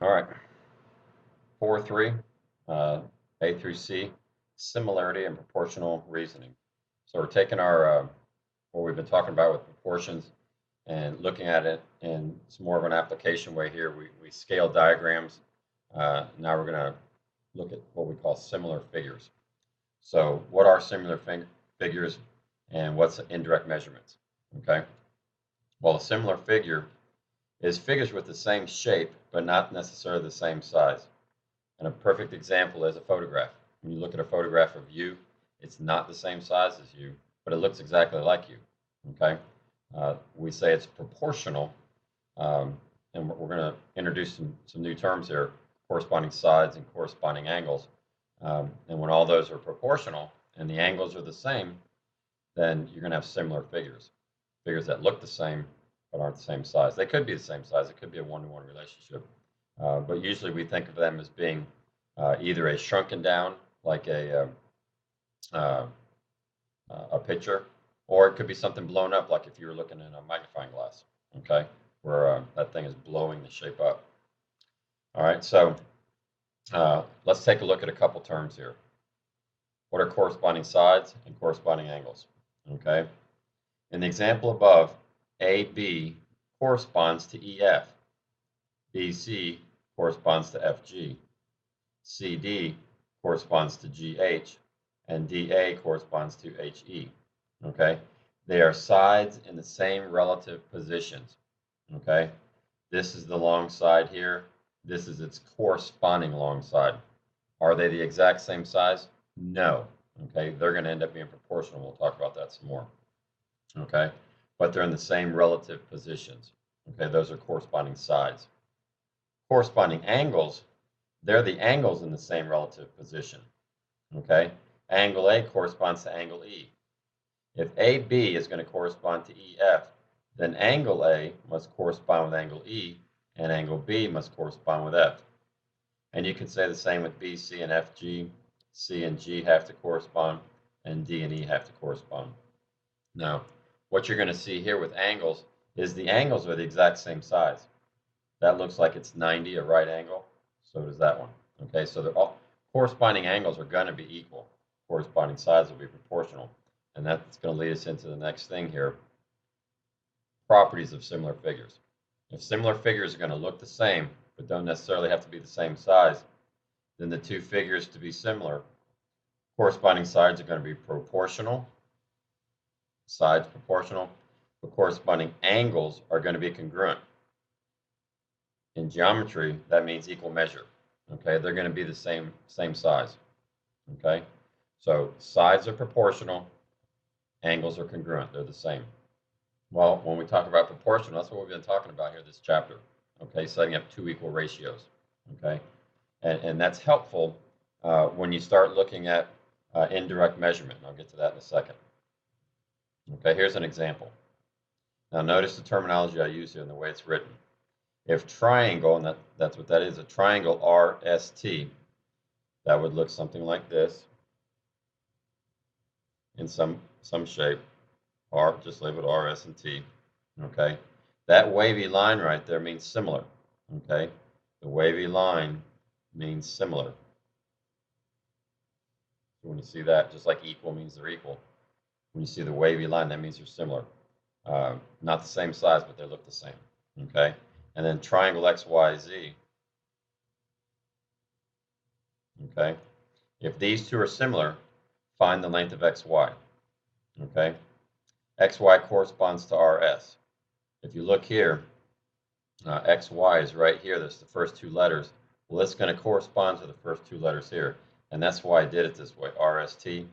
All right, 4.3, A through C, similarity and proportional reasoning. So we're taking our what we've been talking about with proportions and looking at it in some more of an application way here. We scale diagrams. Now we're going to look at what we call similar figures. So what are similar figures and what's indirect measurements? Okay. Well, a similar figure is figures with the same shape but not necessarily the same size. And a perfect example is a photograph. When you look at a photograph of you, it's not the same size as you, but it looks exactly like you. Okay, we say it's proportional, and we're going to introduce some new terms here: corresponding sides and corresponding angles. And when all those are proportional and the angles are the same, then you're going to have similar figures, figures that look the same but aren't the same size. They could be the same size. It could be a one-to-one relationship. But usually we think of them as being either a shrunken down, like a picture, or it could be something blown up, like if you were looking in a magnifying glass, okay, where that thing is blowing the shape up. All right, so let's take a look at a couple terms here. What are corresponding sides and corresponding angles? Okay, in the example above, AB corresponds to EF, BC corresponds to FG, CD corresponds to GH, and DA corresponds to HE. Okay, they are sides in the same relative positions. Okay, this is the long side here. This is its corresponding long side. Are they the exact same size? No. Okay, they're going to end up being proportional. We'll talk about that some more. Okay, but they're in the same relative positions. Okay, those are corresponding sides. Corresponding angles, they're the angles in the same relative position. Okay, angle A corresponds to angle E. If AB is going to correspond to EF, then angle A must correspond with angle E, and angle B must correspond with F. And you can say the same with BC and FG. C and G have to correspond, and D and E have to correspond. Now, what you're going to see here with angles is the angles are the exact same size. That looks like it's 90, a right angle. So does that one. Okay, so they're all corresponding angles are going to be equal. Corresponding sides will be proportional. And that's going to lead us into the next thing here. Properties of similar figures. If similar figures are going to look the same, but don't necessarily have to be the same size, then the two figures to be similar, corresponding sides are going to be proportional, sides proportional, but corresponding angles are going to be congruent. In geometry, that means equal measure. Okay, they're going to be the same size. Okay, so sides are proportional, angles are congruent. They're the same. Well, when we talk about proportional, that's what we've been talking about here this chapter. Okay, setting up two equal ratios. Okay, and that's helpful when you start looking at indirect measurement. And I'll get to that in a second. Okay, here's an example. Now notice the terminology I use here and the way it's written. If triangle, and that's what that is, a triangle RST, that would look something like this in some shape. R, just labeled R, S, and T. Okay, that wavy line right there means similar. Okay, the wavy line means similar. So when you see that, just like equal means they're equal, when you see the wavy line, that means they're similar. Not the same size, but they look the same. Okay, and then triangle XYZ. Okay, if these two are similar, find the length of XY. Okay, XY corresponds to RS. If you look here, XY is right here. That's the first two letters. Well, it's going to correspond to the first two letters here. And that's why I did it this way, RST,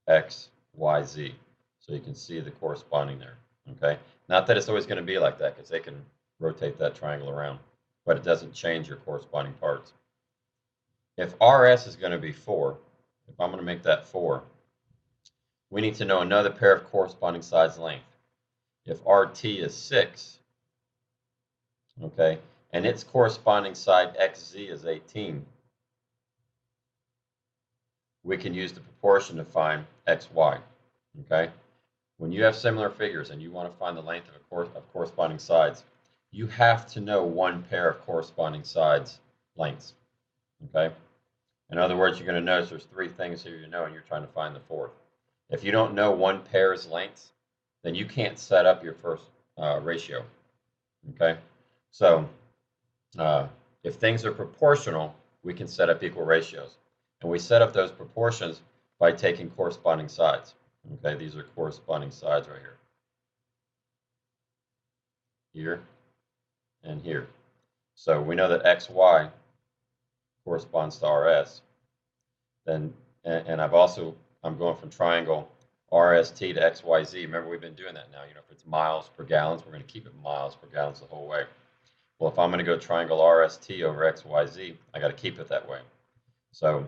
XYZ. So you can see the corresponding there. Okay, not that it's always going to be like that, because they can rotate that triangle around, but it doesn't change your corresponding parts. If RS is going to be 4, if I'm going to make that 4, we need to know another pair of corresponding sides length. If RT is 6, okay, and its corresponding side XZ is 18, we can use the proportion to find XY. Okay, when you have similar figures and you want to find the length of corresponding sides, you have to know one pair of corresponding sides lengths. Okay? In other words, you're going to notice there's three things here you know, and you're trying to find the fourth. If you don't know one pair's lengths, then you can't set up your first ratio. Okay? So if things are proportional, we can set up equal ratios. And we set up those proportions by taking corresponding sides. Okay, these are corresponding sides right here. Here and here. So we know that XY corresponds to RS. Then, and I'm going from triangle RST to XYZ. Remember, we've been doing that now. You know, if it's miles per gallons, we're going to keep it miles per gallons the whole way. Well, if I'm going to go triangle RST over XYZ, I got to keep it that way. So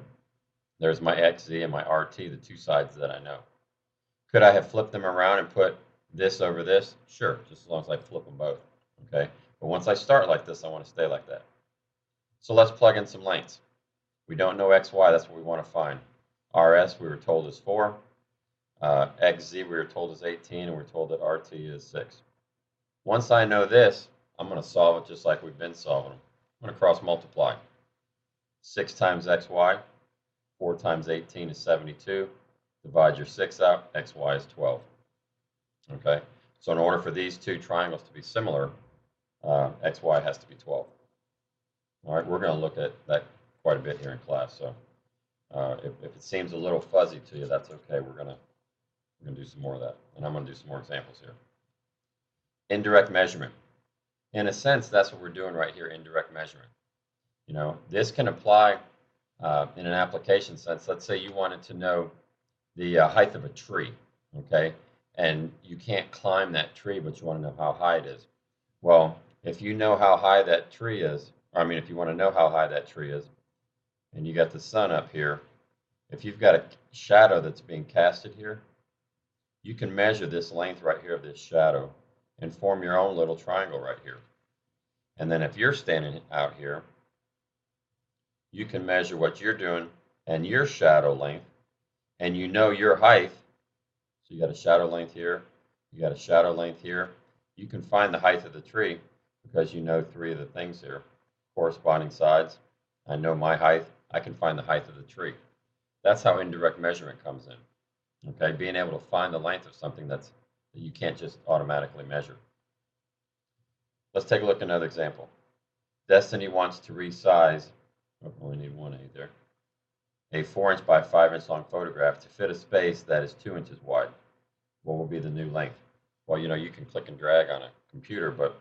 there's my XZ and my RT, the two sides that I know. Could I have flipped them around and put this over this? Sure, just as long as I flip them both. Okay, but once I start like this, I want to stay like that. So let's plug in some lengths. We don't know XY, that's what we want to find. RS, we were told is 4. XZ, we were told is 18, and we're told that RT is 6. Once I know this, I'm going to solve it just like we've been solving them. I'm going to cross multiply. 6 times XY, 4 times 18 is 72. Divide your 6 out, XY is 12. Okay, so in order for these two triangles to be similar, XY has to be 12. All right, we're going to look at that quite a bit here in class. So if it seems a little fuzzy to you, that's okay. We're going to do some more of that, and I'm going to do some more examples here. Indirect measurement. In a sense, that's what we're doing right here, indirect measurement. You know, this can apply in an application sense. Let's say you wanted to know the height of a tree, okay? And you can't climb that tree, but you want to know how high it is. Well, if you know how high that tree is, if you want to know how high that tree is, and you got the sun up here, if you've got a shadow that's being casted here, you can measure this length right here of this shadow and form your own little triangle right here. And then if you're standing out here, you can measure what you're doing and your shadow length, and you know your height. So you got a shadow length here, you got a shadow length here. You can find the height of the tree because you know three of the things here. Corresponding sides. I know my height. I can find the height of the tree. That's how indirect measurement comes in. Okay, being able to find the length of something that you can't just automatically measure. Let's take a look at another example. Destiny wants to resize, only need 1 8 there, a 4-inch by 5-inch long photograph to fit a space that is 2 inches wide. What will be the new length? Well, you know, you can click and drag on a computer, but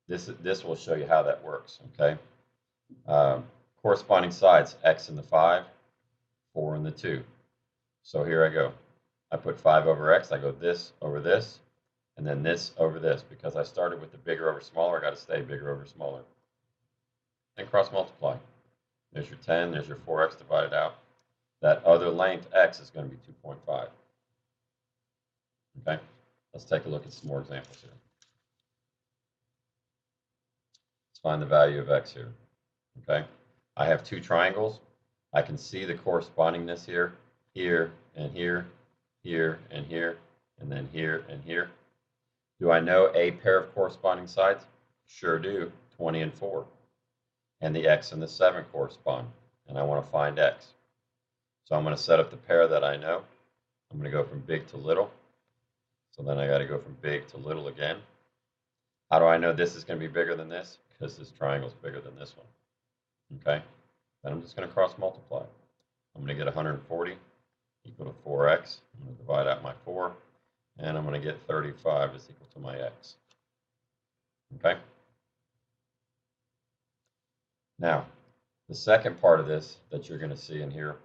this will show you how that works, okay? Corresponding sides, X in the 5, 4 in the 2. So here I go. I put 5 over X, I go this over this, and then this over this. Because I started with the bigger over smaller, I got to stay bigger over smaller. And cross multiply. There's your 10, there's your 4X divided out. That other length, X, is going to be 2.5. Okay, let's take a look at some more examples here. Let's find the value of X here. Okay, I have two triangles. I can see the correspondingness here, here and here, here and here, and then here and here. Do I know a pair of corresponding sides? Sure do, 20 and 4. And the X and the 7 correspond, and I want to find X. So I'm going to set up the pair that I know. I'm going to go from big to little. So then I got to go from big to little again. How do I know this is going to be bigger than this? Because this triangle is bigger than this one. Okay, then I'm just going to cross multiply. I'm going to get 140 equal to 4X. I'm going to divide out my 4, and I'm going to get 35 is equal to my X. Okay. Now, the second part of this that you're going to see in here,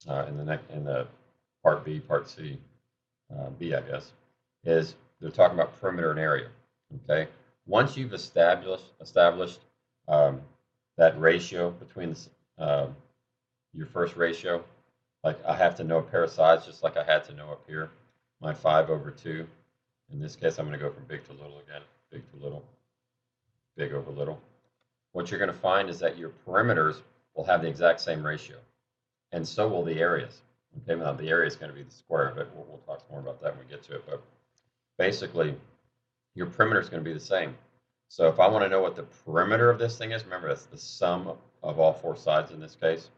in the part B, part C, B, I guess, is they're talking about perimeter and area. Okay. Once you've established that ratio between your first ratio, like I have to know a pair of sides just like I had to know up here, my 5 over 2. In this case, I'm going to go from big to little again, big to little, big over little. What you're going to find is that your perimeters will have the exact same ratio, and so will the areas. Okay, now the area is going to be the square of it. We'll talk more about that when we get to it. But basically, your perimeter is going to be the same. So if I want to know what the perimeter of this thing is, remember that's the sum of all four sides in this case.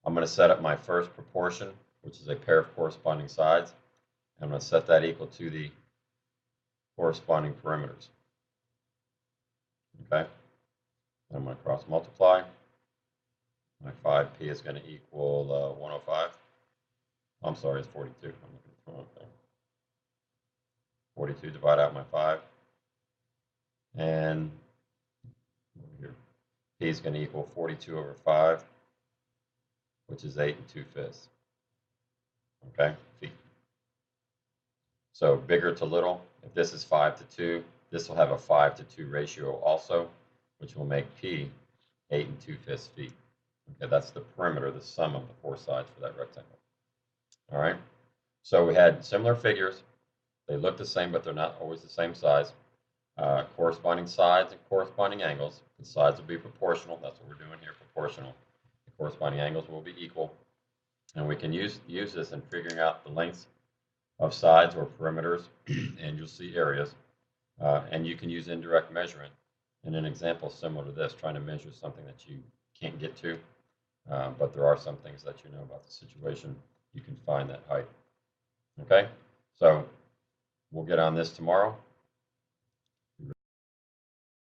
I'm going to set up my first proportion, which is a pair of corresponding sides. I'm going to set that equal to the corresponding perimeters. Okay? And I'm going to cross multiply. My 5p is going to equal 105. I'm sorry, it's 42. I'm looking at the wrong thing. 42 divide out my 5. And here, p is going to equal 42 over 5, which is 8 2/5. Okay, feet. So bigger to little. If this is 5 to 2, this will have a 5 to 2 ratio also, which will make p 8 2/5 feet. Okay, that's the perimeter, the sum of the four sides for that rectangle. All right. So we had similar figures. They look the same, but they're not always the same size. Corresponding sides and corresponding angles. The sides will be proportional. That's what we're doing here, proportional. The corresponding angles will be equal. And we can use this in figuring out the lengths of sides or perimeters, and you'll see areas. And you can use indirect measurement in an example similar to this, trying to measure something that you can't get to. But there are some things that you know about the situation. You can find that height. Okay, so we'll get on this tomorrow.